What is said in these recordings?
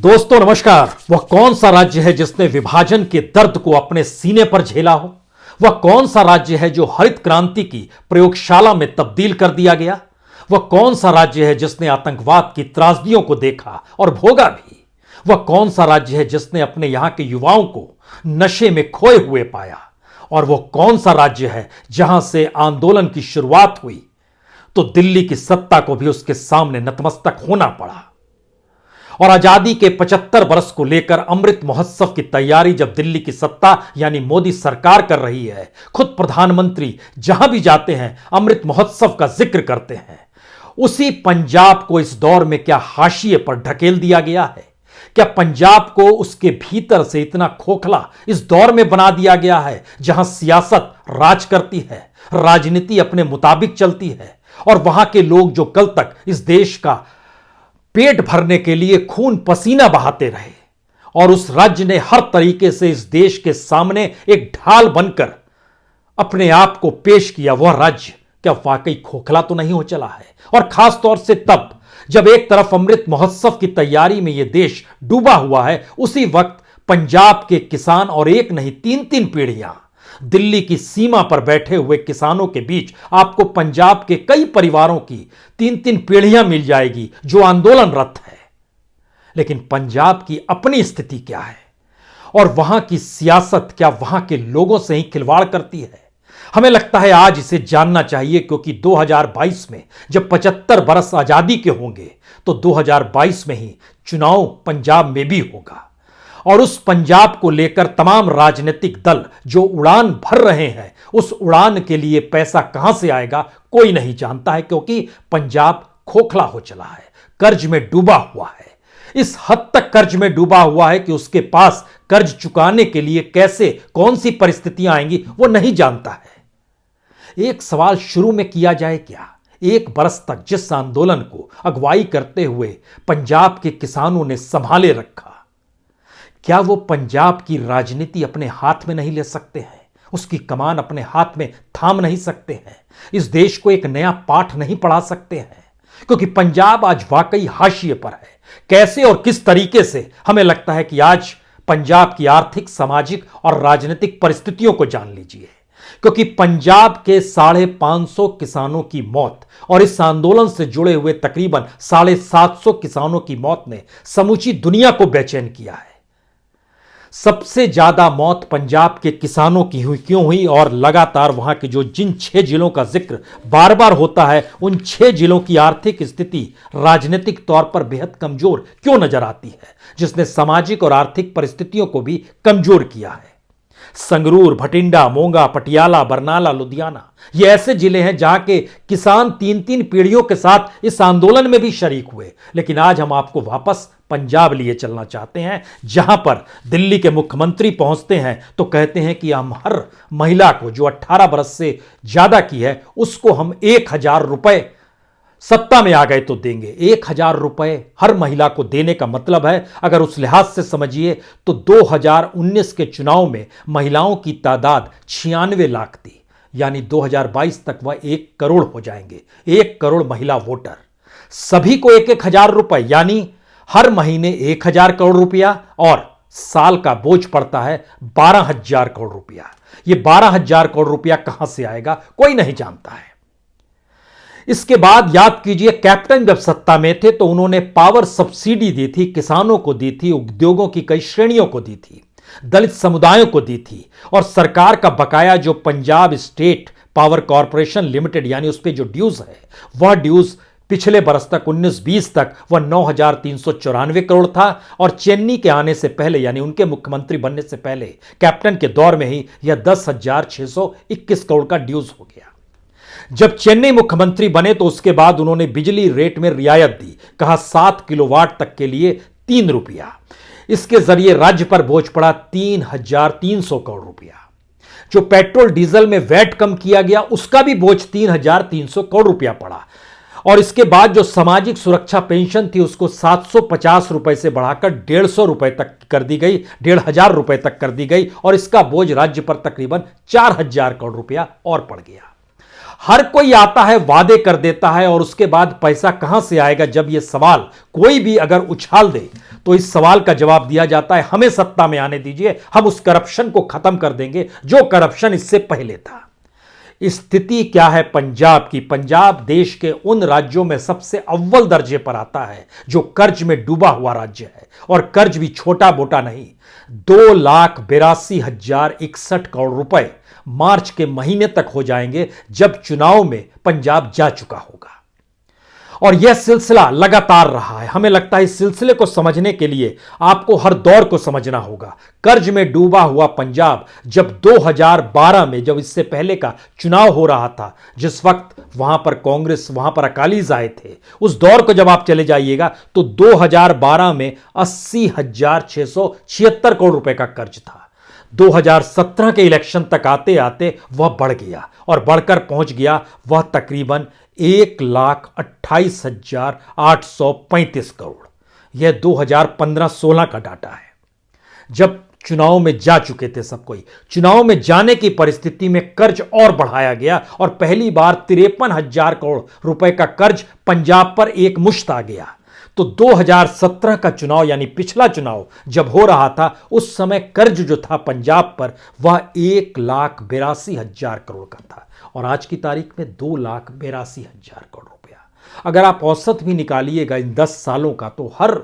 दोस्तों नमस्कार। वह कौन सा राज्य है जिसने विभाजन के दर्द को अपने सीने पर झेला हो? वह कौन सा राज्य है जो हरित क्रांति की प्रयोगशाला में तब्दील कर दिया गया? वह कौन सा राज्य है जिसने आतंकवाद की त्रासदियों को देखा और भोगा भी? वह कौन सा राज्य है जिसने अपने यहां के युवाओं को नशे में खोए हुए पाया? और वह कौन सा राज्य है जहां से आंदोलन की शुरुआत हुई तो दिल्ली की सत्ता को भी उसके सामने नतमस्तक होना पड़ा? और आजादी के 75 वर्ष को लेकर अमृत महोत्सव की तैयारी जब दिल्ली की सत्ता यानी मोदी सरकार कर रही है, खुद प्रधानमंत्री जहां भी जाते हैं अमृत महोत्सव का जिक्र करते हैं, उसी पंजाब को इस दौर में क्या हाशिए पर ढकेल दिया गया है? क्या पंजाब को उसके भीतर से इतना खोखला इस दौर में बना दिया गया है जहां सियासत राज करती है, राजनीति अपने मुताबिक चलती है और वहां के लोग जो कल तक इस देश का पेट भरने के लिए खून पसीना बहाते रहे और उस राज्य ने हर तरीके से इस देश के सामने एक ढाल बनकर अपने आप को पेश किया, वह राज्य क्या वाकई खोखला तो नहीं हो चला है? और खास तौर से तब जब एक तरफ अमृत महोत्सव की तैयारी में यह देश डूबा हुआ है, उसी वक्त पंजाब के किसान और एक नहीं तीन तीन पीढ़ियां दिल्ली की सीमा पर बैठे हुए किसानों के बीच आपको पंजाब के कई परिवारों की तीन तीन पीढ़ियां मिल जाएगी जो आंदोलनरत है। लेकिन पंजाब की अपनी स्थिति क्या है और वहां की सियासत क्या वहां के लोगों से ही खिलवाड़ करती है? हमें लगता है आज इसे जानना चाहिए, क्योंकि 2022 में जब 75 बरस आजादी के होंगे तो 2022 में ही चुनाव पंजाब में भी होगा और उस पंजाब को लेकर तमाम राजनीतिक दल जो उड़ान भर रहे हैं, उस उड़ान के लिए पैसा कहां से आएगा कोई नहीं जानता है, क्योंकि पंजाब खोखला हो चला है, कर्ज में डूबा हुआ है। इस हद तक कर्ज में डूबा हुआ है कि उसके पास कर्ज चुकाने के लिए कैसे कौन सी परिस्थितियां आएंगी वो नहीं जानता है। एक सवाल शुरू में किया जाए क्या? एक बरस तक जिस आंदोलन को अगुवाई करते हुए पंजाब के किसानों ने संभाले रखा, क्या वो पंजाब की राजनीति अपने हाथ में नहीं ले सकते हैं? उसकी कमान अपने हाथ में थाम नहीं सकते हैं? इस देश को एक नया पाठ नहीं पढ़ा सकते हैं? क्योंकि पंजाब आज वाकई हाशिए पर है। कैसे और किस तरीके से? हमें लगता है कि आज पंजाब की आर्थिक, सामाजिक और राजनीतिक परिस्थितियों को जान लीजिए, क्योंकि पंजाब के 550 किसानों की मौत और इस आंदोलन से जुड़े हुए तकरीबन 750 किसानों की मौत ने समूची दुनिया को बेचैन किया है। सबसे ज्यादा मौत पंजाब के किसानों की हुई क्यों हुई? और लगातार वहां के जिन 6 जिलों का जिक्र बार बार होता है, उन 6 जिलों की आर्थिक स्थिति राजनीतिक तौर पर बेहद कमजोर क्यों नजर आती है, जिसने सामाजिक और आर्थिक परिस्थितियों को भी कमजोर किया है? संगरूर, भटिंडा, मोगा, पटियाला, बरनाला, लुधियाना, ये ऐसे जिले हैं जहां के किसान तीन तीन पीढ़ियों के साथ इस आंदोलन में भी शरीक हुए। लेकिन आज हम आपको वापस पंजाब लिए चलना चाहते हैं, जहां पर दिल्ली के मुख्यमंत्री पहुंचते हैं तो कहते हैं कि हम हर महिला को जो 18 बरस से ज्यादा की है उसको हम 1000 रुपए सत्ता में आ गए तो देंगे। 1000 रुपए हर महिला को देने का मतलब है, अगर उस लिहाज से समझिए तो 2019 के चुनाव में महिलाओं की तादाद 96 लाख थी, यानी 2022 तक वह 1 करोड़ हो जाएंगे। 1 करोड़ महिला वोटर, सभी को 1,000 रुपए, यानी हर महीने 1000 करोड़ रुपया और साल का बोझ पड़ता है 12,000 करोड़ रुपया। यह 12,000 करोड़ रुपया कहां से आएगा कोई नहीं जानता है। इसके बाद याद कीजिए, कैप्टन जब सत्ता में थे तो उन्होंने पावर सब्सिडी दी थी, किसानों को दी थी, उद्योगों की कई श्रेणियों को दी थी, दलित समुदायों को दी थी। और सरकार का बकाया जो Punjab state power corporation limited यानी उस पर जो ड्यूज है, वह ड्यूज पिछले बरस तक 19-20 तक वह 9,394 करोड़ था और चेन्नई के आने से पहले यानी उनके मुख्यमंत्री बनने से पहले कैप्टन के दौर में ही यह 10,621 करोड़ का ड्यूज हो गया। जब चेन्नई मुख्यमंत्री बने तो उसके बाद उन्होंने बिजली रेट में रियायत दी, कहा 7 किलोवाट तक के लिए 3 रुपया। इसके जरिए राज्य पर बोझ पड़ा 3,300 करोड़ रुपया। जो पेट्रोल डीजल में वैट कम किया गया उसका भी बोझ 3,300 करोड़ रुपया पड़ा। और इसके बाद जो सामाजिक सुरक्षा पेंशन थी उसको 750 रुपए से बढ़ाकर 150 रुपए तक कर दी गई, 1,500 रुपए तक कर दी गई और इसका बोझ राज्य पर तकरीबन 4,000 करोड़ रुपया और पड़ गया। हर कोई आता है, वादे कर देता है और उसके बाद पैसा कहां से आएगा, जब यह सवाल कोई भी अगर उछाल दे तो इस सवाल का जवाब दिया जाता है, हमें सत्ता में आने दीजिए, हम उस करप्शन को खत्म कर देंगे जो करप्शन इससे पहले था। स्थिति क्या है पंजाब की? पंजाब देश के उन राज्यों में सबसे अव्वल दर्जे पर आता है जो कर्ज में डूबा हुआ राज्य है, और कर्ज भी छोटा मोटा नहीं। 2,82,061 करोड़ रुपए मार्च के महीने तक हो जाएंगे जब चुनाव में पंजाब जा चुका होगा। और यह सिलसिला लगातार रहा है। हमें लगता है इस सिलसिले को समझने के लिए आपको हर दौर को समझना होगा। कर्ज में डूबा हुआ पंजाब जब 2012 में, जब इससे पहले का चुनाव हो रहा था, जिस वक्त वहां पर कांग्रेस, वहां पर अकालीज आए थे, उस दौर को जब आप चले जाइएगा तो 2012 में 80,676 करोड़ रुपए का कर्ज था। 2017 के इलेक्शन तक आते आते वह बढ़ गया और बढ़कर पहुंच गया वह तकरीबन 1,28,835 करोड़। यह 2015-16 का डाटा है, जब चुनाव में जा चुके थे सब कोई। चुनाव में जाने की परिस्थिति में कर्ज और बढ़ाया गया और पहली बार 53,000 करोड़ रुपए का कर्ज पंजाब पर एक मुश्त आ गया। तो 2017 का चुनाव, यानी पिछला चुनाव जब हो रहा था, उस समय कर्ज जो था पंजाब पर वह 1,82,000 करोड़ का था, और आज की तारीख में 2,82,000 करोड़ रुपया। अगर आप औसत भी निकालिएगा इन 10 सालों का, तो हर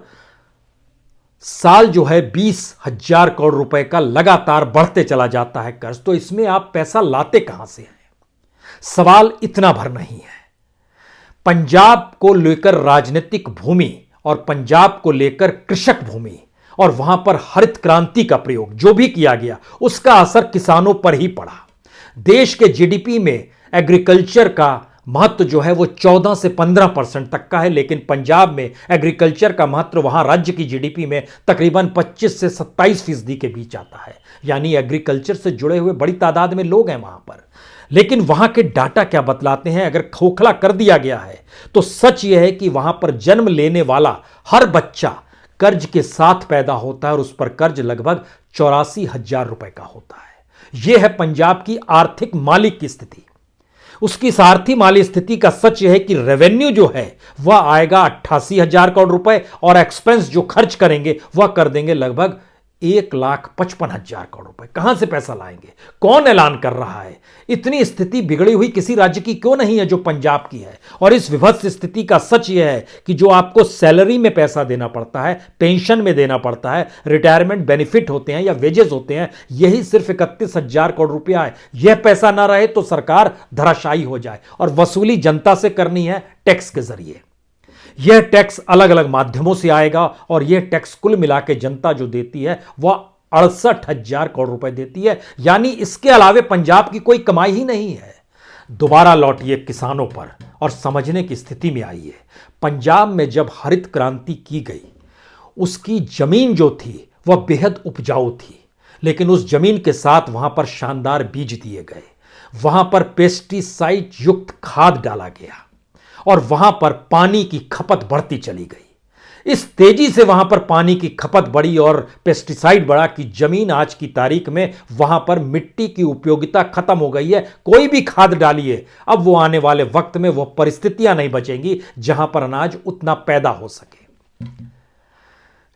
साल जो है 20,000 करोड़ रुपए का लगातार बढ़ते चला जाता है कर्ज। तो इसमें आप पैसा लाते कहां से हैं? सवाल इतना भर नहीं है। पंजाब को लेकर राजनीतिक भूमि और पंजाब को लेकर कृषक भूमि और वहां पर हरित क्रांति का प्रयोग जो भी किया गया, उसका असर किसानों पर ही पड़ा। देश के जीडीपी में एग्रीकल्चर का महत्व जो है वो 14 से 15% तक का है, लेकिन पंजाब में एग्रीकल्चर का महत्व वहां राज्य की जीडीपी में तकरीबन 25 से 27% के बीच आता है। यानी एग्रीकल्चर से जुड़े हुए बड़ी तादाद में लोग हैं वहां पर। लेकिन वहां के डाटा क्या बतलाते हैं? अगर खोखला कर दिया गया है तो सच यह है कि वहां पर जन्म लेने वाला हर बच्चा कर्ज के साथ पैदा होता है, और उस पर कर्ज लगभग 84,000 रुपए का होता है। यह है पंजाब की आर्थिक मालिक की स्थिति। उसकी इस आर्थिक माली स्थिति का सच यह है कि रेवेन्यू जो है वह आएगा 88,000 करोड़ रुपए, और एक्सपेंस जो खर्च करेंगे वह कर देंगे लगभग 1,55,000 करोड़ रुपए। कहां से पैसा लाएंगे? कौन ऐलान कर रहा है? इतनी स्थिति बिगड़ी हुई किसी राज्य की क्यों नहीं है जो पंजाब की है। और इस विभत्स स्थिति का सच यह है कि जो आपको सैलरी में पैसा देना पड़ता है, पेंशन में देना पड़ता है, रिटायरमेंट बेनिफिट होते हैं या वेजेस होते हैं, यही सिर्फ 31,000 करोड़ रुपया है। यह पैसा ना रहे तो सरकार धराशायी हो जाए, और वसूली जनता से करनी है टैक्स के जरिए। यह टैक्स अलग अलग माध्यमों से आएगा, और यह टैक्स कुल मिला के जनता जो देती है वह 68,000 करोड़ रुपए देती है। यानी इसके अलावे पंजाब की कोई कमाई ही नहीं है। दोबारा लौटिए किसानों पर और समझने की स्थिति में आइए। पंजाब में जब हरित क्रांति की गई, उसकी जमीन जो थी वह बेहद उपजाऊ थी, लेकिन उस जमीन के साथ वहां पर शानदार बीज दिए गए, वहां पर पेस्टिसाइड युक्त खाद डाला गया, और वहां पर पानी की खपत बढ़ती चली गई। इस तेजी से वहां पर पानी की खपत बढ़ी और पेस्टिसाइड बढ़ा कि जमीन आज की तारीख में वहां पर मिट्टी की उपयोगिता खत्म हो गई है। कोई भी खाद डालिए, अब वो आने वाले वक्त में वो परिस्थितियां नहीं बचेंगी जहां पर अनाज उतना पैदा हो सके।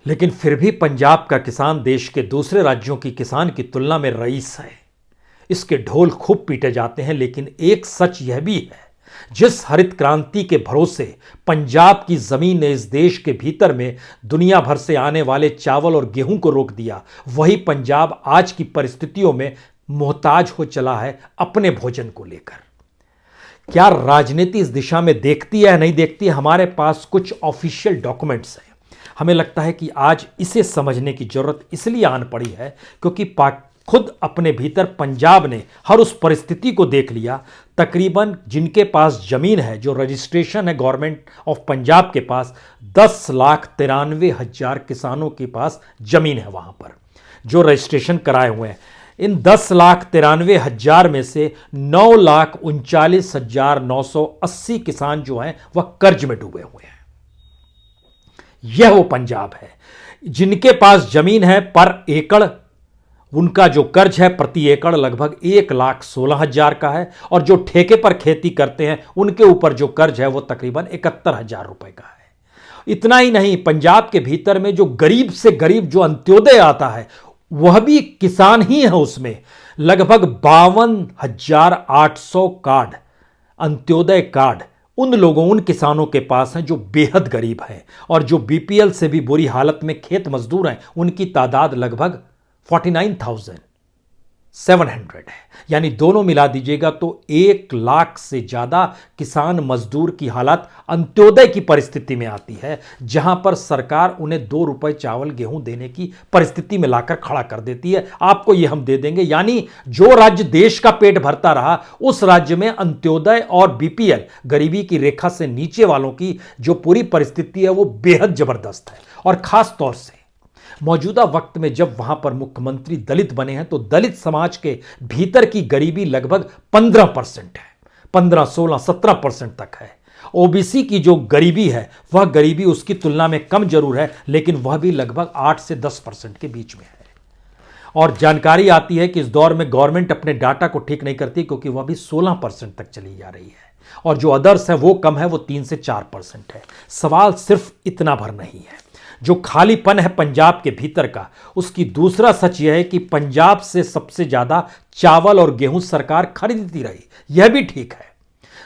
लेकिन फिर भी पंजाब का किसान देश के दूसरे राज्यों की किसान की तुलना में रईस है। इसके ढोल खूब पीटे जाते हैं, लेकिन एक सच यह भी है, जिस हरित क्रांति के भरोसे पंजाब की जमीन ने इस देश के भीतर में दुनिया भर से आने वाले चावल और गेहूं को रोक दिया, वही पंजाब आज की परिस्थितियों में मोहताज हो चला है अपने भोजन को लेकर। क्या राजनीति इस दिशा में देखती है या नहीं देखती? हमारे पास कुछ ऑफिशियल डॉक्यूमेंट्स हैं। हमें लगता है कि आज इसे समझने की जरूरत इसलिए आन पड़ी है क्योंकि खुद अपने भीतर पंजाब ने हर उस परिस्थिति को देख लिया। तकरीबन जिनके पास जमीन है, जो रजिस्ट्रेशन है गवर्नमेंट ऑफ पंजाब के पास, 10,93,000 किसानों के पास जमीन है वहां पर जो रजिस्ट्रेशन कराए हुए हैं। इन 10,93,000 में से 9,39,980 किसान जो हैं वह कर्ज में डूबे हुए हैं। यह वो पंजाब है जिनके पास जमीन है, पर एकड़ उनका जो कर्ज है प्रति एकड़ लगभग 1,16,000 का है, और जो ठेके पर खेती करते हैं उनके ऊपर जो कर्ज है वो तकरीबन 71,000 रुपए का है। इतना ही नहीं, पंजाब के भीतर में जो गरीब से गरीब जो अंत्योदय आता है वह भी किसान ही है। उसमें लगभग 52,800 कार्ड, अंत्योदय कार्ड उन लोगों, उन किसानों के पास हैं जो बेहद गरीब हैं, और जो बीपीएल से भी बुरी हालत में खेत मजदूर हैं उनकी तादाद लगभग 49,700 है। यानी दोनों मिला दीजिएगा तो 1 लाख से ज्यादा किसान मजदूर की हालत अंत्योदय की परिस्थिति में आती है, जहां पर सरकार उन्हें 2 रुपए चावल गेहूं देने की परिस्थिति में लाकर खड़ा कर देती है। आपको यह हम दे देंगे। यानी जो राज्य देश का पेट भरता रहा, उस राज्य में अंत्योदय और बीपीएल, गरीबी की रेखा से नीचे वालों की जो पूरी परिस्थिति है वो बेहद जबरदस्त है। और खास तौर से मौजूदा वक्त में जब वहां पर मुख्यमंत्री दलित बने हैं तो दलित समाज के भीतर की गरीबी लगभग 15% है, 15, 16, 17% तक है। ओबीसी की जो गरीबी है वह गरीबी उसकी तुलना में कम जरूर है, लेकिन वह भी लगभग 8 से 10% के बीच में है। और जानकारी आती है कि इस दौर में गवर्नमेंट अपने डाटा को ठीक नहीं करती, क्योंकि वह भी 16% तक चली जा रही है, और जो अदर्स है वो कम है, वो 3 से 4% है। सवाल सिर्फ इतना भर नहीं है। जो खालीपन है पंजाब के भीतर का, उसकी दूसरा सच यह है कि पंजाब से सबसे ज्यादा चावल और गेहूं सरकार खरीदती रही, यह भी ठीक है।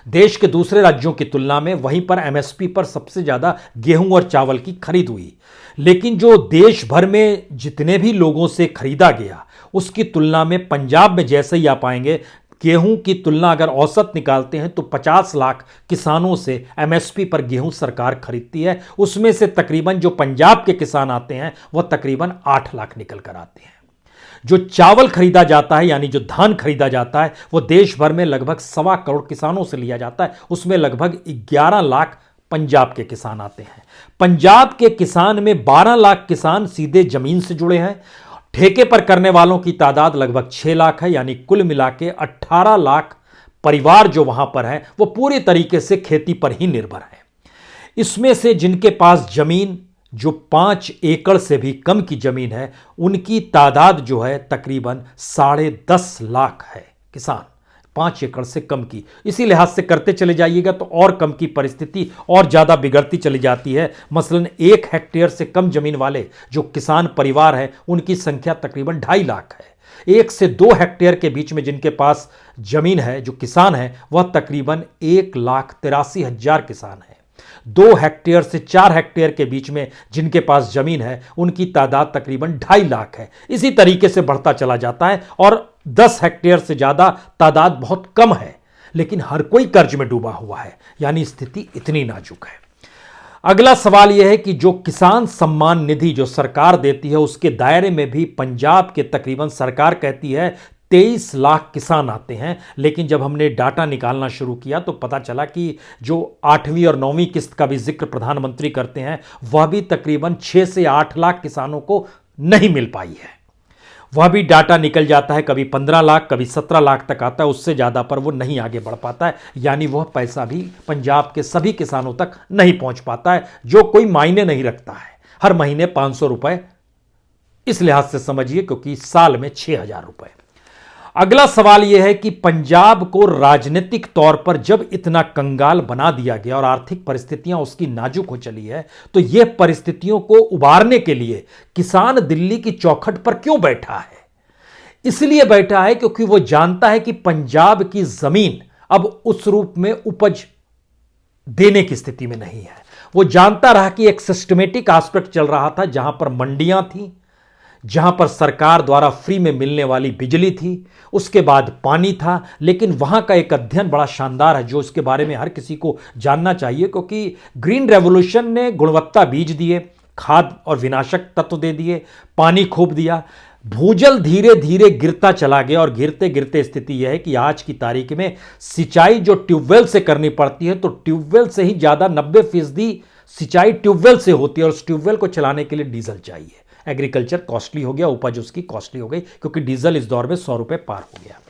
देश के दूसरे राज्यों की तुलना में वहीं पर एमएसपी पर सबसे ज्यादा गेहूं और चावल की खरीद हुई, लेकिन जो देश भर में जितने भी लोगों से खरीदा गया उसकी तुलना में पंजाब में जैसे ही आप आएंगे, गेहूं की तुलना अगर औसत निकालते हैं तो 50 लाख किसानों से एमएसपी पर गेहूं सरकार खरीदती है। उसमें से तकरीबन जो पंजाब के किसान आते हैं वह तकरीबन 8 लाख निकल कर आते हैं। जो चावल खरीदा जाता है, यानी जो धान खरीदा जाता है, वो देश भर में लगभग 1.25 करोड़ किसानों से लिया जाता है। उसमें लगभग 11 लाख पंजाब के किसान आते हैं। पंजाब के किसान में 12 लाख किसान सीधे जमीन से जुड़े हैं। ठेके पर करने वालों की तादाद लगभग 6 लाख है, यानी कुल मिला के 18 लाख परिवार जो वहां पर है वो पूरी तरीके से खेती पर ही निर्भर है। इसमें से जिनके पास जमीन जो 5 एकड़ से भी कम की जमीन है, उनकी तादाद जो है तकरीबन 10.5 लाख है किसान, 5 एकड़ से कम की। इसी लिहाज से करते चले जाइएगा तो और कम की परिस्थिति और ज़्यादा बिगड़ती चली जाती है। मसलन 1 हेक्टेयर से कम जमीन वाले जो किसान परिवार हैं उनकी संख्या तकरीबन 2.5 लाख है। 1 से 2 हेक्टेयर के बीच में जिनके पास जमीन है, जो किसान है, वह तकरीबन 1,83,000 किसान है। 2 हेक्टेयर से 4 हेक्टेयर के बीच में जिनके पास जमीन है उनकी तादाद तकरीबन 2.5 लाख है। इसी तरीके से बढ़ता चला जाता है, और 10 हेक्टेयर से ज्यादा तादाद बहुत कम है, लेकिन हर कोई कर्ज में डूबा हुआ है, यानी स्थिति इतनी नाजुक है। अगला सवाल यह है कि जो किसान सम्मान निधि जो सरकार देती है उसके दायरे में भी पंजाब के तकरीबन सरकार कहती है 23 लाख किसान आते हैं, लेकिन जब हमने डाटा निकालना शुरू किया तो पता चला कि जो 8वीं और 9वीं किस्त का भी जिक्र प्रधानमंत्री करते हैं वह भी तकरीबन 6 से 8 लाख किसानों को नहीं मिल पाई है। वह भी डाटा निकल जाता है, कभी 15 लाख, कभी 17 लाख तक आता है, उससे ज़्यादा पर वो नहीं आगे बढ़ पाता है। यानी वह पैसा भी पंजाब के सभी किसानों तक नहीं पहुंच पाता है, जो कोई मायने नहीं रखता है। हर महीने 500 रुपए इस लिहाज से समझिए, क्योंकि साल में 6,000 रुपए। अगला सवाल यह है कि पंजाब को राजनीतिक तौर पर जब इतना कंगाल बना दिया गया और आर्थिक परिस्थितियां उसकी नाजुक हो चली है, तो यह परिस्थितियों को उबारने के लिए किसान दिल्ली की चौखट पर क्यों बैठा है? इसलिए बैठा है क्योंकि वो जानता है कि पंजाब की जमीन अब उस रूप में उपज देने की स्थिति में नहीं है। वो जानता रहा कि एक सिस्टमेटिक एस्पेक्ट चल रहा था, जहां पर मंडियां थी, जहां पर सरकार द्वारा फ्री में मिलने वाली बिजली थी, उसके बाद पानी था। लेकिन वहां का एक अध्ययन बड़ा शानदार है जो इसके बारे में हर किसी को जानना चाहिए, क्योंकि ग्रीन रेवोल्यूशन ने गुणवत्ता बीज दिए, खाद और विनाशक तत्व दे दिए, पानी खूब दिया, भूजल धीरे धीरे गिरता चला गया, और गिरते गिरते स्थिति यह है कि आज की तारीख में सिंचाई जो ट्यूबवेल से करनी पड़ती है, तो ट्यूबवेल से ही ज्यादा 90% सिंचाई ट्यूबवेल से होती है, और उस ट्यूबवेल को चलाने के लिए डीजल चाहिए। एग्रीकल्चर कॉस्टली हो गया, उपज उसकी कॉस्टली हो गई, क्योंकि डीजल इस दौर में 100 रुपए पार हो गया।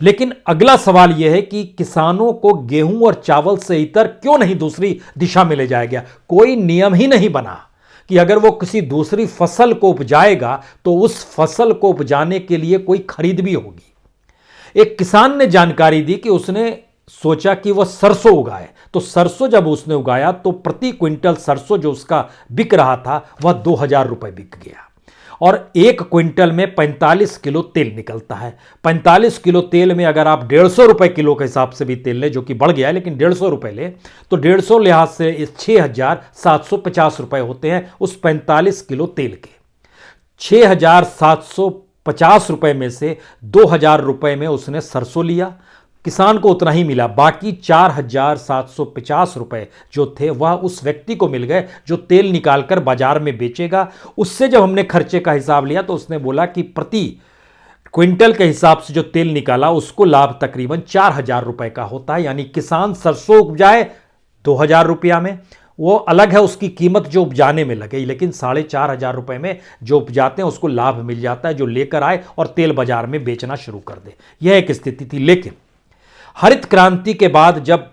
लेकिन अगला सवाल यह है कि किसानों को गेहूं और चावल से इतर क्यों नहीं दूसरी दिशा में ले जाया गया? कोई नियम ही नहीं बना कि अगर वो किसी दूसरी फसल को उपजाएगा तो उस फसल को उपजाने के लिए कोई खरीद भी होगी। एक किसान ने जानकारी दी कि उसने सोचा कि वह सरसों उगाए। तो सरसों जब उसने उगाया तो प्रति क्विंटल सरसों जो उसका बिक रहा था वह 2,000 रुपए बिक गया। और 1 क्विंटल में 45 किलो तेल निकलता है। 45 किलो तेल में अगर आप 150 रुपए किलो के हिसाब से भी तेल लें, जो कि बढ़ गया है, लेकिन 150 रुपए ले तो 150 लिहाज से 6,750 रुपए होते हैं उस 45 किलो तेल के। 6,750 रुपए में से 2,000 रुपए में उसने सरसों लिया, किसान को उतना ही मिला। बाकी 4,750 रुपए जो थे वह उस व्यक्ति को मिल गए जो तेल निकालकर बाजार में बेचेगा। उससे जब हमने खर्चे का हिसाब लिया तो उसने बोला कि प्रति क्विंटल के हिसाब से जो तेल निकाला उसको लाभ तकरीबन 4,000 रुपए का होता है। यानी किसान सरसों उपजाए 2,000 रुपया में, वो अलग है उसकी कीमत जो उपजाने में लगे, लेकिन 4,500 रुपए में जो उपजाते हैं उसको लाभ मिल जाता है, जो लेकर आए और तेल बाजार में बेचना शुरू कर दे। यह एक स्थिति थी। लेकिन हरित क्रांति के बाद जब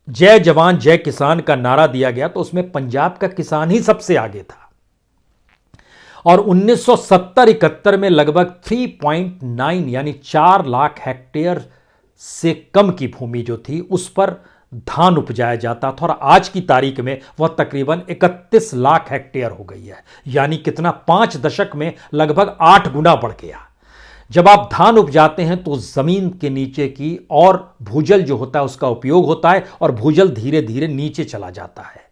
जय जवान जय किसान का नारा दिया गया तो उसमें पंजाब का किसान ही सबसे आगे था। और 1970-71 में लगभग 3.9 यानी 4 लाख हेक्टेयर से कम की भूमि जो थी उस पर धान उपजाया जाता था, और आज की तारीख में वह तकरीबन 31 लाख हेक्टेयर हो गई है। यानी कितना, 5 दशक में लगभग 8 गुना बढ़ गया। जब आप धान उपजाते हैं तो जमीन के नीचे की और भूजल जो होता है उसका उपयोग होता है, और भूजल धीरे धीरे नीचे चला जाता है।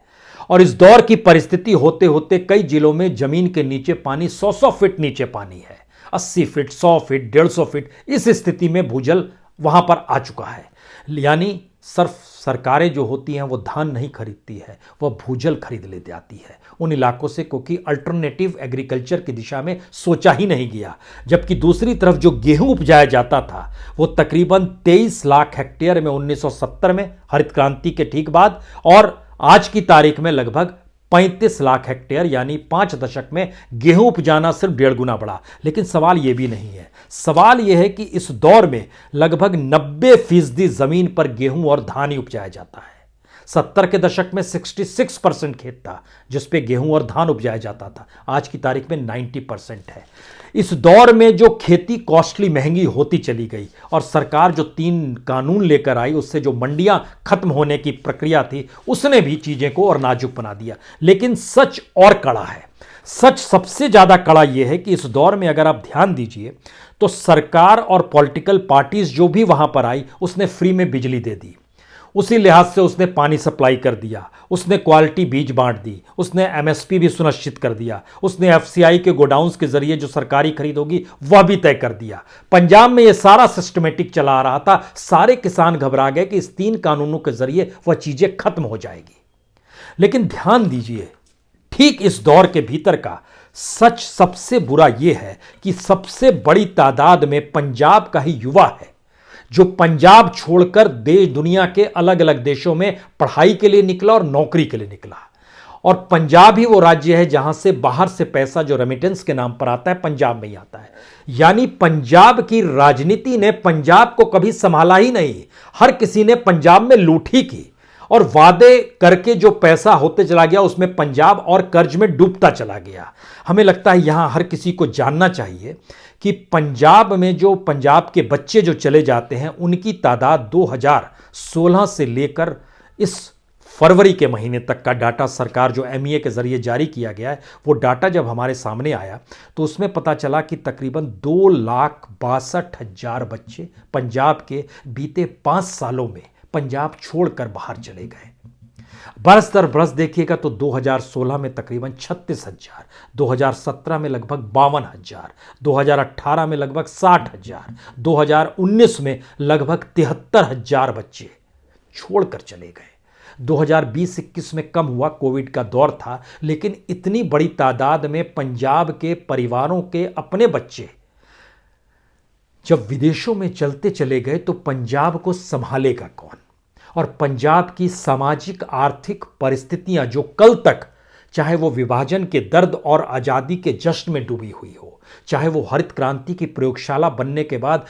और इस दौर की परिस्थिति होते होते कई जिलों में जमीन के नीचे पानी 100 फीट नीचे पानी है, 80 फीट, 100 फीट, 150 फीट। इस स्थिति में भूजल वहां पर आ चुका है। यानी सिर्फ सरकारें जो होती हैं वो धान नहीं खरीदती है, वह भूजल खरीद ले जाती है उन इलाकों से, क्योंकि अल्टरनेटिव एग्रीकल्चर की दिशा में सोचा ही नहीं गया। जबकि दूसरी तरफ जो गेहूं उपजाया जाता था वो तकरीबन 23 लाख हेक्टेयर में 1970 में हरित क्रांति के ठीक बाद, और आज की तारीख में लगभग 35 लाख हेक्टेयर, यानी 5 दशक में गेहूं उपजाना सिर्फ 1.5 गुना बढ़ा। लेकिन सवाल यह भी नहीं है, सवाल यह है कि इस दौर में लगभग 90% जमीन पर गेहूं और धान ही उपजाया जाता है। 70 के दशक में 66% खेत था जिस पे गेहूं और धान उपजाया जाता था, आज की तारीख में 90% है। इस दौर में जो खेती कॉस्टली, महंगी होती चली गई, और सरकार जो 3 कानून लेकर आई उससे जो मंडियां खत्म होने की प्रक्रिया थी उसने भी चीजें को और नाजुक बना दिया। लेकिन सच और कड़ा है। सच सबसे ज्यादा कड़ा यह है कि इस दौर में अगर आप ध्यान दीजिए तो सरकार और पॉलिटिकल पार्टीज जो भी वहां पर आई उसने फ्री में बिजली दे दी, उसी लिहाज से उसने पानी सप्लाई कर दिया, उसने क्वालिटी बीज बांट दी, उसने एमएसपी भी सुनिश्चित कर दिया, उसने एफसीआई के गोडाउन्स के जरिए जो सरकारी खरीद होगी वह भी तय कर दिया। पंजाब में यह सारा सिस्टमेटिक चला आ रहा था। सारे किसान घबरा गए कि इस 3 कानूनों के जरिए वह चीजें खत्म हो जाएगी। लेकिन ध्यान दीजिए, ठीक इस दौर के भीतर का सच सबसे बुरा यह है कि सबसे बड़ी तादाद में पंजाब का ही युवा है जो पंजाब छोड़कर देश दुनिया के अलग अलग देशों में पढ़ाई के लिए निकला और नौकरी के लिए निकला। और पंजाब ही वो राज्य है जहां से बाहर से पैसा जो रेमिटेंस के नाम पर आता है पंजाब में ही आता है। यानी पंजाब की राजनीति ने पंजाब को कभी संभाला ही नहीं। हर किसी ने पंजाब में लूट ही की, और वादे करके जो पैसा होते चला गया उसमें पंजाब और कर्ज में डूबता चला गया। हमें लगता है यहां हर किसी को जानना चाहिए कि पंजाब में जो पंजाब के बच्चे जो चले जाते हैं उनकी तादाद 2016 से लेकर इस फरवरी के महीने तक का डाटा सरकार जो एमईए के जरिए जारी किया गया है, वो डाटा जब हमारे सामने आया तो उसमें पता चला कि तकरीबन 2,62,000 बच्चे पंजाब के बीते 5 सालों में पंजाब छोड़कर बाहर चले गए। बरस दर बरस देखिएगा तो 2016 में तकरीबन 36,000, 2017 में लगभग 52,000, 2018 में लगभग 60,000, 2019 में लगभग 73,000 बच्चे छोड़कर चले गए। 2020-21 में कम हुआ, कोविड का दौर था, लेकिन इतनी बड़ी तादाद में पंजाब के परिवारों के अपने बच्चे जब विदेशों में चलते चले गए तो पंजाब को संभालेगा कौन? और पंजाब की सामाजिक आर्थिक परिस्थितियां जो कल तक, चाहे वो विभाजन के दर्द और आज़ादी के जश्न में डूबी हुई हो, चाहे वो हरित क्रांति की प्रयोगशाला बनने के बाद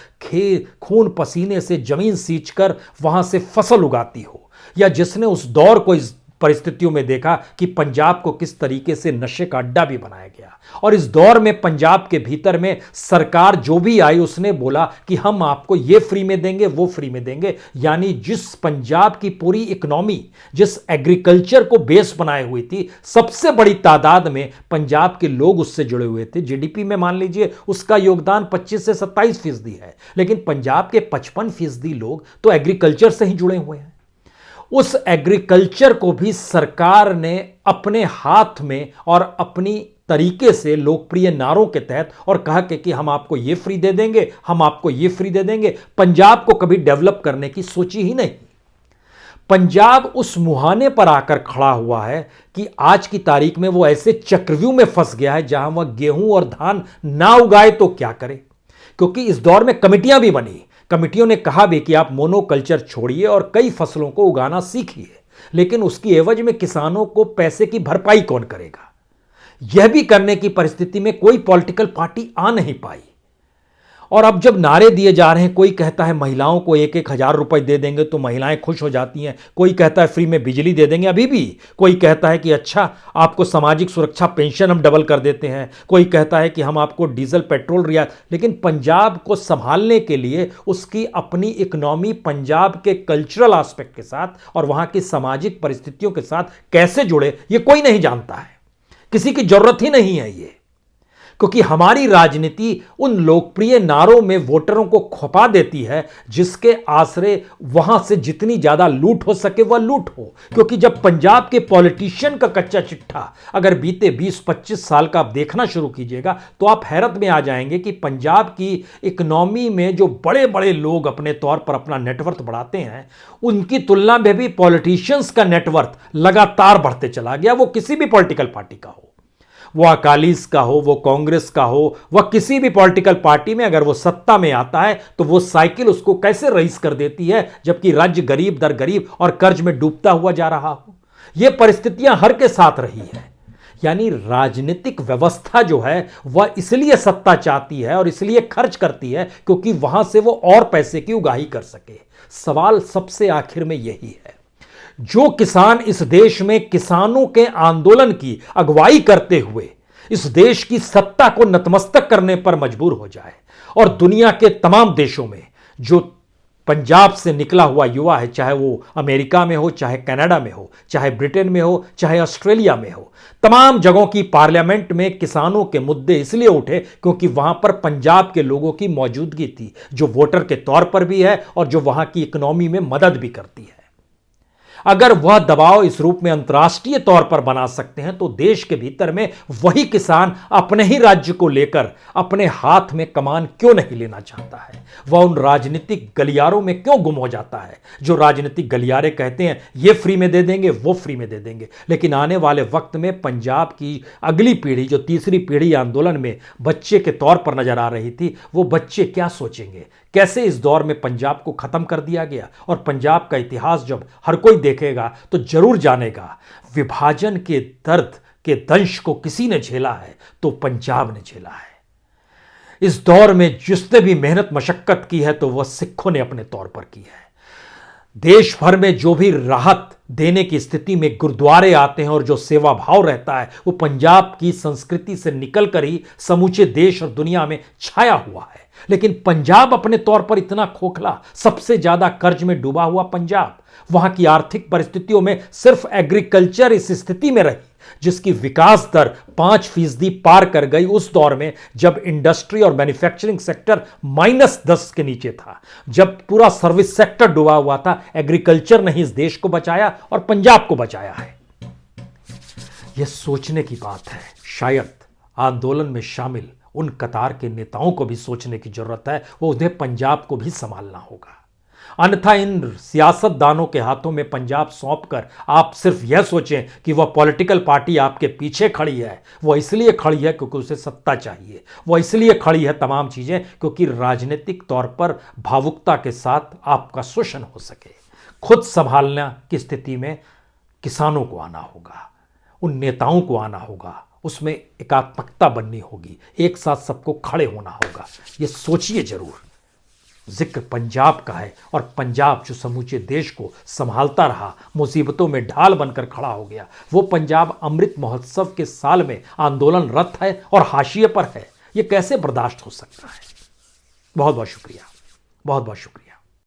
खून पसीने से जमीन सींचकर वहां से फसल उगाती हो, या जिसने उस दौर को इस परिस्थितियों में देखा कि पंजाब को किस तरीके से नशे का अड्डा भी बनाया गया। और इस दौर में पंजाब के भीतर में सरकार जो भी आई उसने बोला कि हम आपको ये फ्री में देंगे, वो फ्री में देंगे। यानी जिस पंजाब की पूरी इकोनॉमी जिस एग्रीकल्चर को बेस बनाए हुई थी, सबसे बड़ी तादाद में पंजाब के लोग उससे जुड़े हुए थे। जीडीपी में मान लीजिए उसका योगदान 25 से 27% है, लेकिन पंजाब के 55% लोग तो एग्रीकल्चर से ही जुड़े हुए हैं। उस एग्रीकल्चर को भी सरकार ने अपने हाथ में और अपनी तरीके से लोकप्रिय नारों के तहत और कहा कि हम आपको ये फ्री दे देंगे, हम आपको ये फ्री दे देंगे। पंजाब को कभी डेवलप करने की सोची ही नहीं। पंजाब उस मुहाने पर आकर खड़ा हुआ है कि आज की तारीख में वो ऐसे चक्रव्यूह में फंस गया है जहां वह गेहूं और धान ना उगाए तो क्या करे। क्योंकि इस दौर में कमिटियां भी बनी, कमिटियों ने कहा भी कि आप मोनोकल्चर छोड़िए और कई फसलों को उगाना सीखिए, लेकिन उसकी एवज में किसानों को पैसे की भरपाई कौन करेगा। यह भी करने की परिस्थिति में कोई पॉलिटिकल पार्टी आ नहीं पाई। और अब जब नारे दिए जा रहे हैं, कोई कहता है महिलाओं को 1,000 रुपए दे देंगे तो महिलाएं खुश हो जाती हैं, कोई कहता है फ्री में बिजली दे देंगे, अभी भी कोई कहता है कि अच्छा आपको सामाजिक सुरक्षा पेंशन हम डबल कर देते हैं, कोई कहता है कि हम आपको डीजल पेट्रोल रियायत। लेकिन पंजाब को संभालने के लिए उसकी अपनी इकोनॉमी पंजाब के कल्चरल एस्पेक्ट के साथ और वहां की सामाजिक परिस्थितियों के साथ कैसे जुड़े, ये कोई नहीं जानता है, किसी की जरूरत ही नहीं है ये। क्योंकि हमारी राजनीति उन लोकप्रिय नारों में वोटरों को खपा देती है जिसके आसरे वहां से जितनी ज्यादा लूट हो सके वह लूट हो। क्योंकि जब पंजाब के पॉलिटिशियन का कच्चा चिट्ठा अगर बीते 20-25 साल का आप देखना शुरू कीजिएगा तो आप हैरत में आ जाएंगे कि पंजाब की इकोनॉमी में जो बड़े बड़े लोग अपने तौर पर अपना नेटवर्थ बढ़ाते हैं, उनकी तुलना में भी पॉलिटिशियंस का नेटवर्थ लगातार बढ़ते चला गया। वो किसी भी पॉलिटिकल पार्टी का हो, वो अकालीस का हो, वो कांग्रेस का हो, वह किसी भी पॉलिटिकल पार्टी में अगर वो सत्ता में आता है तो वो साइकिल उसको कैसे रईस कर देती है, जबकि राज्य गरीब दर गरीब और कर्ज में डूबता हुआ जा रहा हो। ये परिस्थितियां हर के साथ रही हैं। यानी राजनीतिक व्यवस्था जो है वह इसलिए सत्ता चाहती है और इसलिए खर्च करती है क्योंकि वहां से वो और पैसे की उगाही कर सके। सवाल सबसे आखिर में यही है, जो किसान इस देश में किसानों के आंदोलन की अगुवाई करते हुए इस देश की सत्ता को नतमस्तक करने पर मजबूर हो जाए और दुनिया के तमाम देशों में जो पंजाब से निकला हुआ युवा है, चाहे वो अमेरिका में हो, चाहे कनाडा में हो, चाहे ब्रिटेन में हो, चाहे ऑस्ट्रेलिया में हो, तमाम जगहों की पार्लियामेंट में किसानों के मुद्दे इसलिए उठे क्योंकि वहां पर पंजाब के लोगों की मौजूदगी थी, जो वोटर के तौर पर भी है और जो वहां की इकोनॉमी में मदद भी करती है। अगर वह दबाव इस रूप में अंतर्राष्ट्रीय तौर पर बना सकते हैं तो देश के भीतर में वही किसान अपने ही राज्य को लेकर अपने हाथ में कमान क्यों नहीं लेना चाहता है? वह उन राजनीतिक गलियारों में क्यों गुम हो जाता है जो राजनीतिक गलियारे कहते हैं ये फ्री में दे देंगे, वो फ्री में दे देंगे। लेकिन आने वाले वक्त में पंजाब की अगली पीढ़ी, जो तीसरी पीढ़ी आंदोलन में बच्चे के तौर पर नजर आ रही थी, वो बच्चे क्या सोचेंगे? कैसे इस दौर में पंजाब को खत्म कर दिया गया? और पंजाब का इतिहास जब हर कोई देखेगा तो जरूर जानेगा विभाजन के दर्द के दंश को किसी ने झेला है तो पंजाब ने झेला है। इस दौर में जिसने भी मेहनत मशक्कत की है तो वह सिखों ने अपने तौर पर की है। देश भर में जो भी राहत देने की स्थिति में गुरुद्वारे आते हैं और जो सेवा भाव रहता है वो पंजाब की संस्कृति से निकलकर ही समूचे देश और दुनिया में छाया हुआ है। लेकिन पंजाब अपने तौर पर इतना खोखला, सबसे ज्यादा कर्ज में डूबा हुआ पंजाब, वहां की आर्थिक परिस्थितियों में सिर्फ एग्रीकल्चर इस स्थिति में रही जिसकी विकास दर 5% पार कर गई उस दौर में जब इंडस्ट्री और मैन्युफैक्चरिंग सेक्टर -10 के नीचे था, जब पूरा सर्विस सेक्टर डूबा हुआ था। एग्रीकल्चर ने इस देश को बचाया और पंजाब को बचाया है। यह सोचने की बात है। शायद आंदोलन में शामिल उन कतार के नेताओं को भी सोचने की जरूरत है, वो उन्हें पंजाब को भी संभालना होगा। अन्यथा इन सियासतदानों के हाथों में पंजाब सौंपकर आप सिर्फ यह सोचें कि वह पॉलिटिकल पार्टी आपके पीछे खड़ी है, वह इसलिए खड़ी है क्योंकि उसे सत्ता चाहिए, वह इसलिए खड़ी है तमाम चीजें क्योंकि राजनीतिक तौर पर भावुकता के साथ आपका शोषण हो सके। खुद संभालना की स्थिति में किसानों को आना होगा, उन नेताओं को आना होगा, उसमें एकात्मकता बननी होगी, एक साथ सबको खड़े होना होगा। ये सोचिए जरूर। जिक्र पंजाब का है, और पंजाब जो समूचे देश को संभालता रहा, मुसीबतों में ढाल बनकर खड़ा हो गया, वो पंजाब अमृत महोत्सव के साल में आंदोलनरत है और हाशिए पर है। ये कैसे बर्दाश्त हो सकता है? बहुत बहुत शुक्रिया, बहुत बहुत शुक्रिया।